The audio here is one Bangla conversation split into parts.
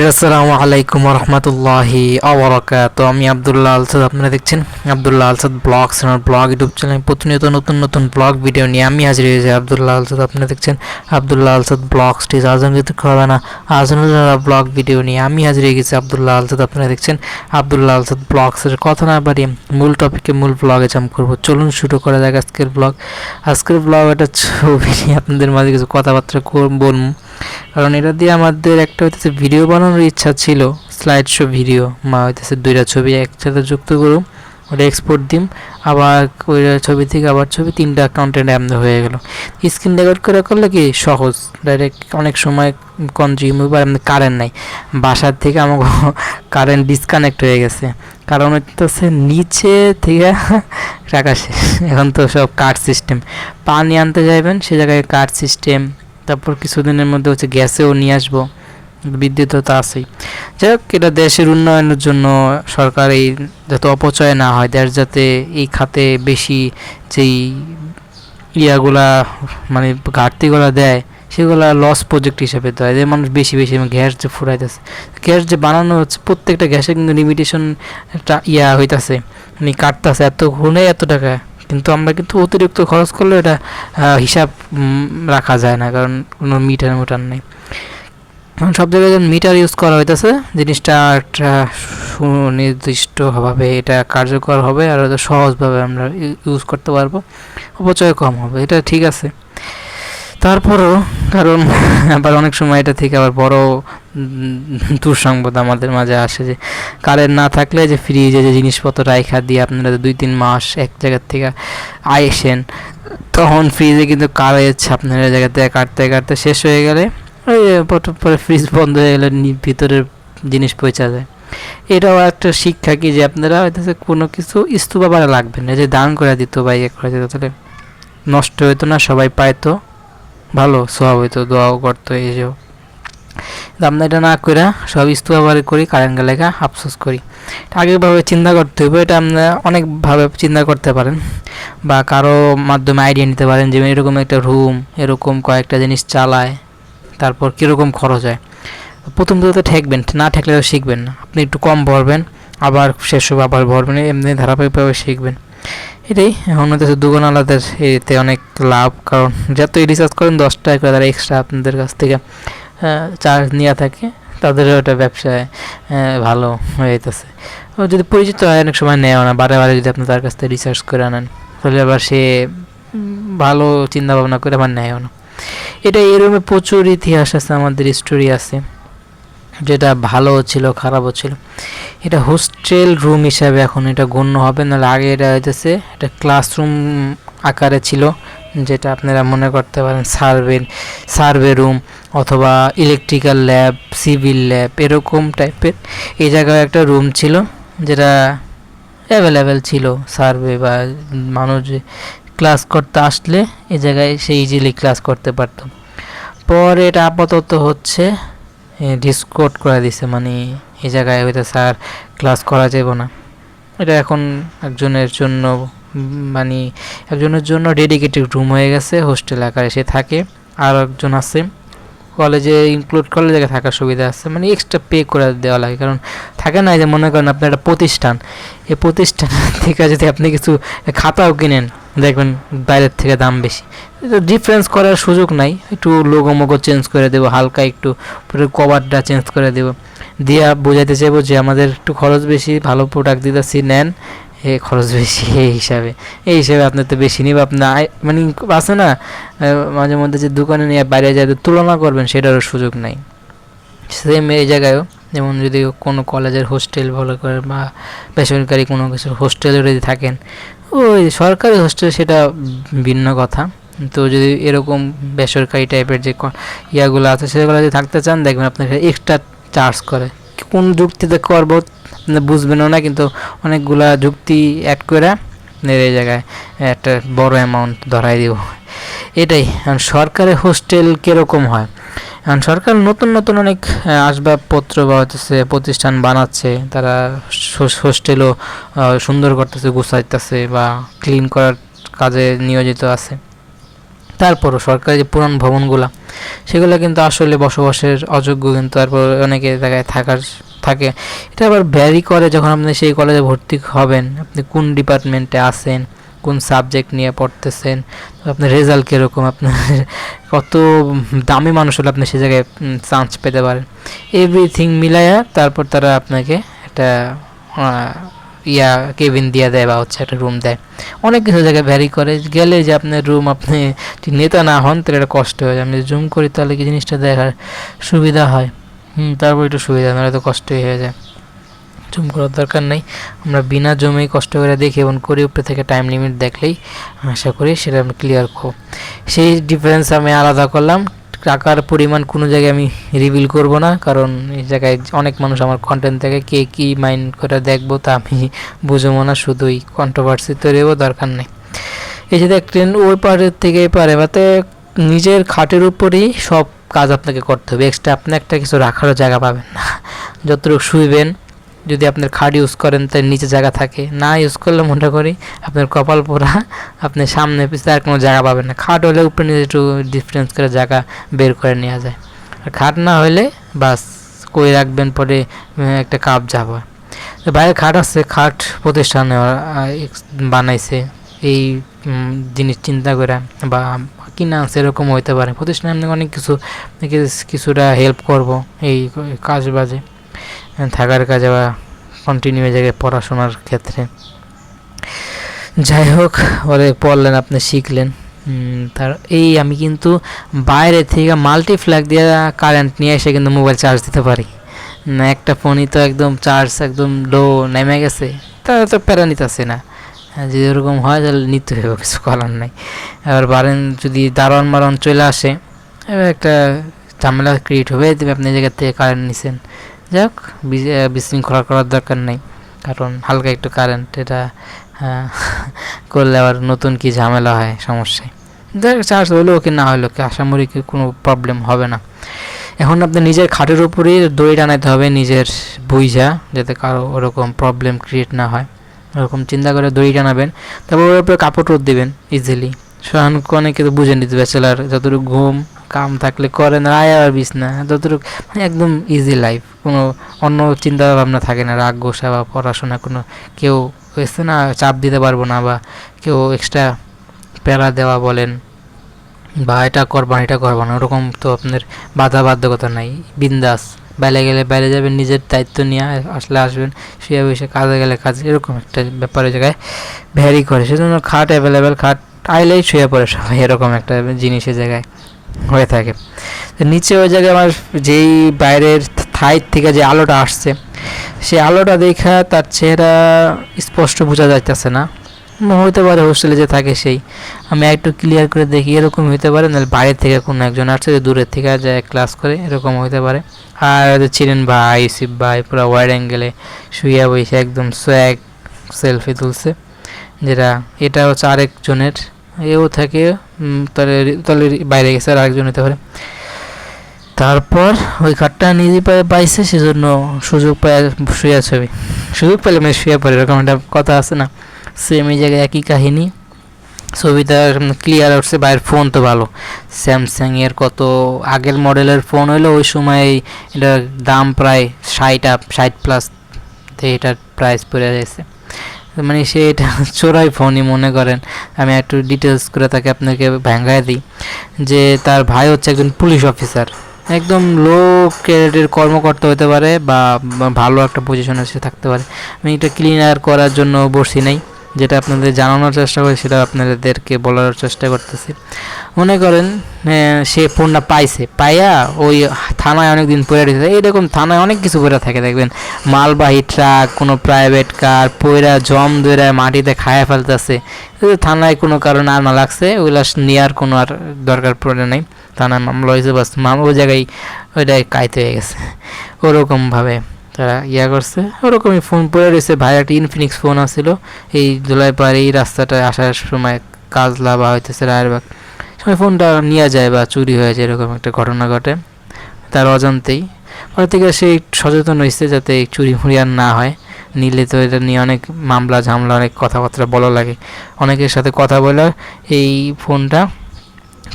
আসসালামু আলাইকুম রহমতুল্লাহি আবরাকাত। আমি আব্দুল্লাহ আলসাদ, আপনারা দেখছেন আব্দুল্লাহ আলসাদ ব্লগস, আমার ব্লগ ইউটিউব চ্যানেল। প্রতিনিয়ত নতুন নতুন ব্লগ ভিডিও নিয়ে আমি হাজির হয়েছি আব্দুল্লাহ আলসাদ। আপনারা দেখছেন আব্দুল্লাহ আলসাদ ব্লগস। আজম যেতে হবে না, আজম ব্লগ ভিডিও নিয়ে আমি হাজির হয়ে গেছি আব্দুল্লাহ আলসাদ। আপনারা দেখছেন আব্দুল্লাহ আলসাদ ব্লগসের। কথা না বাড়িয়ে মূল টপিকে, মূল ব্লগে জাম্প করবো। চলুন শুরু করা যাক আজকের ব্লগ। আজকের ব্লগ একটা ছবি নিয়ে আপনাদের মাঝে কিছু কথাবার্তা বলবো, কারণ এটা দিয়ে আমাদের একটা হইতেছে ভিডিও বানানোর ইচ্ছা ছিল, স্লাইড শো ভিডিও। মা হইতেছে দুইটা ছবি একসাথে যুক্ত করুম, ওটা এক্সপোর্ট দিম, আবার ওই ছবি থেকে আবার ছবি, তিনটা কন্টেন্ট আমাদের হয়ে গেল। স্ক্রিন রেকর্ড করে করলে কি সহজ, ডাইরেক্ট অনেক সময় কনজিউম। আর আমাদের কারেন্ট নাই, বাসার থেকে আমাকে কারেন্ট ডিসকানেক্ট হয়ে গেছে, কারণ হচ্ছে নিচে থেকে টাকা শেষ। এখন তো সব কার্ড সিস্টেম, পানি আনতে যাইবেন সে জায়গায় কার্ড সিস্টেম। তারপর কিছুদিনের মধ্যে হচ্ছে গ্যাসেও নিয়ে আসবো, বিদ্যুৎ তো আছেই। যাই হোক, এটা দেশের উন্নয়নের জন্য সরকার এই যাতে অপচয় না হয়, দেশ যাতে এই খাতে বেশি যেই ইয়াগুলা মানে ঘাটতিগুলা দেয় সেগুলা লস প্রজেক্ট হিসেবে দেয়, যে মানুষ বেশি বেশি গ্যাস যে ফুরাইতেছে, গ্যাস যে বানানো হচ্ছে প্রত্যেকটা গ্যাসে কিন্তু লিমিটেশন একটা ইয়া হইতাছে, মানে কাটতেছে এত গুণে এত টাকা। কিন্তু আমরা কিন্তু অতিরিক্ত খরচ করলে এটা হিসাব রাখা যায় না, কারণ কোনো মিটার নেই। এখন সব জায়গায় যখন মিটার ইউজ করা হইতেছে, জিনিসটা একটা সুনির্দিষ্টভাবে এটা কার্যকর হবে, আর সহজভাবে আমরা ইউজ করতে পারবো, অপচয় কম হবে, এটা ঠিক আছে। তারপরও কারণ আবার অনেক সময় এটা থেকে আবার বড় দুঃসংবাদ আমাদের মাঝে আসে, যে কারেন্ট না থাকলে যে ফ্রিজে যে জিনিসপত্র রাইখা দিয়ে আপনারা 2-3 মাস এক জায়গার থেকে আইসেন, তখন ফ্রিজে কিন্তু কারেন্ট আপনার জায়গা থেকে কাটতে কাটতে শেষ হয়ে গেলে ওই পরে ফ্রিজ বন্ধ হয়ে গেলে ভিতরের জিনিস পৌঁছা যায়। এটাও একটা শিক্ষা কি, যে আপনারা হয়তো কোনো কিছু স্তূপা বাড়া লাগবে না, যে দান করে দিত বা ইয়ে করে দিত, তাহলে নষ্ট হইতো না, সবাই পাইতো, ভালো সব হইতো, দোয়াও করতো। এই যে আমরা এটা না করে সব স্তূপাবারে করি, কারেন্ট গেলে আফসোস করি। আগেভাবে চিন্তা করতে হবে, এটা আমরা অনেকভাবে চিন্তা করতে পারেন, বা কারো মাধ্যমে আইডিয়া নিতে পারেন, যে এরকম একটা রুম, এরকম কয়েকটা জিনিস চালায়, তারপর কীরকম খরচ হয়। প্রথম তো ঠেকবেন না, ঠেকলে শিখবেন না। আপনি একটু কম ভরবেন, আবার শেষ হবে আবার ভরবেন, এমনি ধারাবাহিকভাবে শিখবেন। এটাই এখন হচ্ছে দোকানওয়ালাদের এতে অনেক লাভ, কারণ যতই রিচার্জ করেন 10 টাকা করে তারা এক্সট্রা আপনাদের কাছ থেকে চার্জ নেওয়া থাকে, তাদেরও ওটা ব্যবসায় ভালো হয়ে যেতেছে। যদি পরিচিত হয় অনেক সময় নেওয়া না, বারে বারে যদি আপনি তার কাছ থেকে রিচার্জ করে আনেন, তাহলে আবার সে ভালো চিন্তা ভাবনা করে আবার নেয়ও না। এটা এরকম প্রচুর ইতিহাস আছে, আমাদের স্টোরি আছে, যেটা ভালো ছিল খারাপও ছিল। এটা হোস্টেল রুম হিসাবে এখন এটা গণ্য হবে, নাহলে আগে এটা হইতেছে এটা ক্লাসরুম আকারে ছিল, যেটা আপনারা মনে করতে পারেন সার্ভে রুম অথবা ইলেকট্রিক্যাল ল্যাব, সিভিল ল্যাব, এরকম টাইপের এই জায়গায় একটা রুম ছিল, যেটা অ্যাভেলেবেল ছিল সার্ভে বা মানুষ ক্লাস করতে আসলে এই জায়গায় সে ইজিলি ক্লাস করতে পারত। পরে এটা আপাতত হচ্ছে ডিসকোড করে দিছে, মানে এই জায়গায় হয়তো স্যার ক্লাস করা যাবে না। এটা এখন একজনের জন্য মানে একজনের জন্য ডেডিকেটেড রুম হয়ে গেছে, হোস্টেল আকারে সে থাকে। আর একজন আছে কলেজে ইনক্লুড করলে জায়গায় থাকার সুবিধা আছে, মানে এক্সট্রা পে করে দেওয়া লাগে। কারণ থাকে না যে মনে করেন আপনার একটা প্রতিষ্ঠান, এই প্রতিষ্ঠান থেকে যদি আপনি কিছু খাতাও কিনেন, দেখবেন বাইরের থেকে দাম বেশি, ডিফারেন্স করার সুযোগ নাই। একটু লোগো মোগো চেঞ্জ করে দেবো, হালকা একটু কভারটা চেঞ্জ করে দেবো, দিয়া বোঝাইতে চাইবো যে আমাদের একটু খরচ বেশি, ভালো প্রোডাক্ট দিতেছি, নেন, এ খরচ বেশি, এই হিসাবে আপনার তো বেশি নিব। আপনার মানে আছে না মাঝে মধ্যে যে দোকানে নিয়ে বাইরে যায় তুলনা করবেন, সেটারও সুযোগ নাই। সেম এই জায়গায়ও যেমন যদি কোনো কলেজের হোস্টেল ভালো করে বা বেসরকারি কোনো কিছু হোস্টেলে যদি থাকেন, ওই সরকারি হোস্টেল সেটা ভিন্ন কথা। তো যদি এরকম বেসরকারি টাইপের যে ইয়াগুলো আছে সেগুলো যদি থাকতে চান, দেখবেন আপনাকে এক্সট্রা চার্জ করে। কোন যুক্তিতে করবো আপনি বুঝবেনও না, কিন্তু অনেকগুলা যুক্তি অ্যাড করে এই জায়গায় একটা বড় অ্যামাউন্ট ধরাই দিব। এটাই সরকারের হোস্টেল কীরকম হয়। এখন সরকার নতুন নতুন অনেক আসবাবপত্র বা হচ্ছে প্রতিষ্ঠান বানাচ্ছে, তারা হোস্টেলও সুন্দর করতেছে, গুছাইতেছে বা ক্লিন করার কাজে নিয়োজিত আছে। তারপরও সরকারি যে পুরান ভবনগুলা সেগুলো কিন্তু আসলে বসবাসের অযোগ্য, কিন্তু তারপর অনেকে জায়গায় থাকে। এটা আবার ভ্যারি করে যখন আপনি সেই কলেজে ভর্তি হবেন, আপনি কোন ডিপার্টমেন্টে আছেন, কোন সাবজেক্ট নিয়ে পড়তেছেন, আপনার রেজাল্ট কীরকম, আপনার কত দামি মানুষ হলে আপনি সেই জায়গায় চান্স পেতে পারেন। এভরিথিং মিলাইয়া তারপর তারা আপনাকে একটা কেবিন দিয়ে দেয় বা হচ্ছে একটা রুম দেয়। অনেক কিছু জায়গায় ভ্যারি করে, গেলে যে আপনার রুম আপনি ঠিক নেতা না হন তাহলে একটা কষ্ট হয়ে যায়। আমি জুম করি তাহলে কি জিনিসটা দেখার সুবিধা হয়, তারপর একটু সুবিধা, নাহলে তো কষ্টই হয়ে যায়। জুম করার দরকার নেই, আমরা বিনা জমেই কষ্ট করে দেখি এবং করি, উপরে থেকে টাইম লিমিট দেখলেই আশা করি সেটা আমি ক্লিয়ার করব। সেই ডিফারেন্স আমি আলাদা করলাম। টাকার পরিমাণ কোনো জায়গায় আমি রিভিল করব না, কারণ এই জায়গায় অনেক মানুষ আমার কন্টেন্ট থেকে কে কী মাইন্ড করে দেখবো তা আমি বুঝবো না, শুধুই কন্ট্রোভার্সি তৈরি হবো, দরকার নেই। এই যে দেখলেন ওই পারের থেকে এই পারে, বাতে নিজের খাটের উপরেই সব কাজ আপনাকে করতে হবে, এক্সট্রা আপনি একটা কিছু রাখারও জায়গা পাবেন না। যতটুকু শুইবেন, যদি আপনার খাট ইউজ করেন তার নিচে জায়গা থাকে, না ইউজ করলে মনে করি আপনার কপাল পোড়া, আপনি সামনে পিছনে আর কোনো জায়গা পাবেন না। খাট হলে উপরে নিচে একটু ডিফারেন্স করে জায়গা বের করে নেওয়া যায়, আর খাট না হলে বাস কই রাখবেন, পরে একটা কাপ যাবে। বাইরে খাট আছে, খাট প্রতিষ্ঠানে বানাইছে এই জিনিস চিন্তা করে, বা কিনা আছে এরকম হইতে পারে। প্রতিষ্ঠানে আপনি অনেক কিছুটা হেল্প করব এই কাজ বাজে, থাকার কাজে বা কন্টিনিউ জায়গায় পড়াশোনার ক্ষেত্রে। যাই হোক, ওরে পড়লেন, আপনি শিখলেন। তার আমি কিন্তু বাইরে থেকে মাল্টিফ্ল্যাগ দিয়ে কারেন্ট নিয়ে এসে কিন্তু মোবাইল চার্জ দিতে পারি না। একটা ফোনই তো একদম চার্জ একদম লো নেমে গেছে, তাহলে তো প্যারা নিতেছে না। যদি এরকম হয় তাহলে নিতে হবে, কিছু করার নাই। এবার বারেন যদি দারোয়ান মারণ চলে আসে, এবার একটা ঝামেলা ক্রিয়েট হবে, তুমি আপনি জায়গার থেকে কারেন্ট নিছেন। যাই হোক, বিশৃঙ্খলা করার দরকার নেই, কারণ হালকা একটু কারেন্ট এটা করলে আবার নতুন কি ঝামেলা হয়, সমস্যায়। চার্জ হলেও কি না হলেও কি আশামরি কোনো প্রবলেম হবে না। এখন আপনি নিজের খাটের উপরেই দড়ি টানাইতে হবে, নিজের বুঝা, যাতে কারো ওরকম প্রবলেম ক্রিয়েট না হয়, ওরকম চিন্তা করে দড়ি টানাবেন। তারপর ওর উপরে কাপড় রোদ দেবেন ইজিলি। অনেকে তো বুঝেন নিতে ব্যাচেলার, যতটুকু ঘুম কাম থাকলে করেন, রায় আর বিছনা, যতটুকু একদম ইজি লাইফ, কোনো অন্য চিন্তা ভাবনা থাকে না, রাগ গোসা বা পড়াশোনা কোনো কেউ হয়েছে না চাপ দিতে পারবো না, বা কেউ এক্সট্রা প্যারা দেওয়া বলেন, বা এটা করবা না, ওরকম তো আপনার বাধ্যকতা নাই। বিন্দাস বাইরে গেলে বাইরে যাবেন, নিজের দায়িত্ব নিয়ে আসলে আসবেন, শুয়ে বসে কাজে গেলে কাজ, এরকম একটা ব্যাপারের জায়গায় ভ্যারি করে। সেজন্য খাট অ্যাভেলেবেল, খাট আইলেই শুয়ে পড়ে সবাই, এরকম একটা জিনিসের জায়গায় হয়ে থাকে। নিচে ওই জায়গায় আমার যেই বাইরের থাই থেকে যে আলোটা আসছে, সেই আলোটা দেখা তার চেহারা স্পষ্ট বোঝা যাইতেছে না, হইতে পারে হোস্টেলে যে থাকে সেই। আমি একটু ক্লিয়ার করে দেখি, এরকম হইতে পারে, নাহলে বাইরে থেকে কোনো একজন আসছে যে দূরের থেকে যায় ক্লাস করে, এরকম হইতে পারে। আর ছিলেন ভাই ইউসিফ ভাই, পুরো ওয়াইড অ্যাঙ্গেলে শুয়ে বসে একদম সোয়াগ সেলফি তুলছে, যেটা এটা হচ্ছে আরেকজনের, এও থাকে তাহলে বাইরে গেছে আর আরেকজন হতে পারে। তারপর ওই খাটটা নিজে পাইছে, সেজন্য সুযোগ পায় শুয়ে ছবি, সুযোগ পেলে মানে শুয়ে পড়ে, এরকম একটা কথা আছে না। সেম এই জায়গায় একই কাহিনী, ছবিটা ক্লিয়ার উঠছে। বাইরের ফোন তো ভালো, স্যামসাংয়ের কত আগের মডেলের ফোন হইলো, ওই সময় এটার দাম প্রায় 60+ এটার প্রাইস পড়ে যাচ্ছে। মানে সে এটা চোরাই ফোনই মনে করেন। আমি একটু ডিটেলস করে তাকে আপনাকে ভাঙায় দিই, যে তার ভাই হচ্ছে একজন পুলিশ অফিসার, একদম লো ক্যাডারের কর্মকর্তা হতে পারে, বা ভালো একটা পজিশনে সে থাকতে পারে। আমি এটা ক্লিয়ার করার জন্য বসি নাই, যেটা আপনাদের জানানোর চেষ্টা করি সেটা আপনাদেরকে বলার চেষ্টা করতেছি। মনে করেন সে ফোনটা পাইয়া ওই থানায় অনেক দিন পড়ে রয়েছে। এইরকম থানায় অনেক কিছু পড়ে থাকে, দেখবেন মালবাহী ট্রাক, কোনো প্রাইভেট কার পয়রা জম ধরে মাটিতে খায়া ফেলতেছে, থানায় কোনো কারণে আনা লাগছে, ওইগুলো নেওয়ার কোনো আর দরকার পড়ে নাই, থানায় মামলা হয়েছে, বাস ওই জায়গায় ওইটাই কাইতে হয়ে গেছে। ওরকমভাবে তারা করছে, ওরকমই ফোন পড়ে রয়েছে। ভাই একটা ইনফিনিক্স ফোন আসছিল, এই জুলাই পারে এই রাস্তাটায় আসার সময় কাজলা বা হইতেছে রায়েরবাগ, সময় ফোনটা নিয়ে যায় বা চুরি হয়ে যায়, এরকম একটা ঘটনা ঘটে তার অজান্তেই। পরে থেকে সে সচেতন হয়েছে যাতে চুরি মুড়ি আর না হয়, নিলে তো এটা নিয়ে অনেক মামলা ঝামলা, অনেক কথাবার্তা বলা লাগে। অনেকের সাথে কথা বলে এই ফোনটা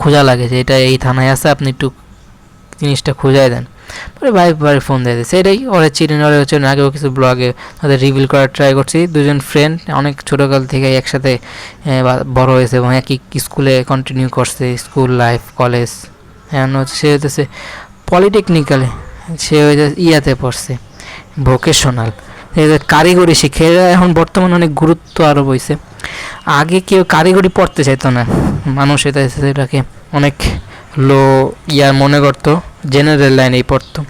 খোঁজা লাগে যে এটা এই থানায় আছে, আপনি একটু জিনিসটা খোঁজাই দেন। পরে ভাই ভাই ফোন দিয়ে দিচ্ছে, এটাই ওরা চিনেন, ওরা হচ্ছে আগেও কিছু ব্লগে তাদের রিভিল করার ট্রাই করছি। দুজন ফ্রেন্ড অনেক ছোটোকাল থেকে একসাথে বড় হয়েছে এবং একই স্কুলে কন্টিনিউ করছে স্কুল লাইফ কলেজ। এখন হচ্ছে সে হচ্ছে পলিটেকনিক্যালে, সে হচ্ছে ইয়াতে পড়ছে ভোকেশনাল, কারিগরি শিক্ষা। এরা এখন বর্তমানে অনেক গুরুত্ব আরোপ হয়েছে। আগে কেউ কারিগরি পড়তে চাইতো না, মানুষ এটাকে অনেক লো ইয়ার মনে করতো, জেনারেল লাইনেই পড়তো।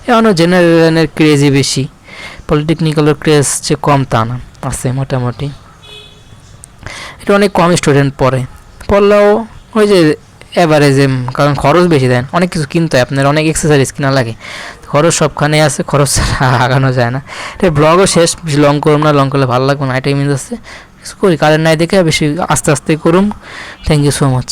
এখনও জেনারেল লাইনের ক্রেজই বেশি, পলিটেকনিক্যালের ক্রেজ যে কম তা না, আছে মোটামুটি। এটা অনেক কম স্টুডেন্ট পড়লেও ওই যে অ্যাভারেজে, কারণ খরচ বেশি দেন, অনেক কিছু কিনতে হয় আপনার, অনেক এক্সারসাইজ কিনা লাগে, খরচ সবখানে আছে, খরচ ছাড়া আগানো যায় না। এটা ব্লগও শেষ, বেশি লং করুম না, লং করলে ভালো লাগবে না, এটাই মিনস আছে কিছু করি কারেন্ট নাই দেখে বেশি আস্তে আস্তে করুম। Thank you so much.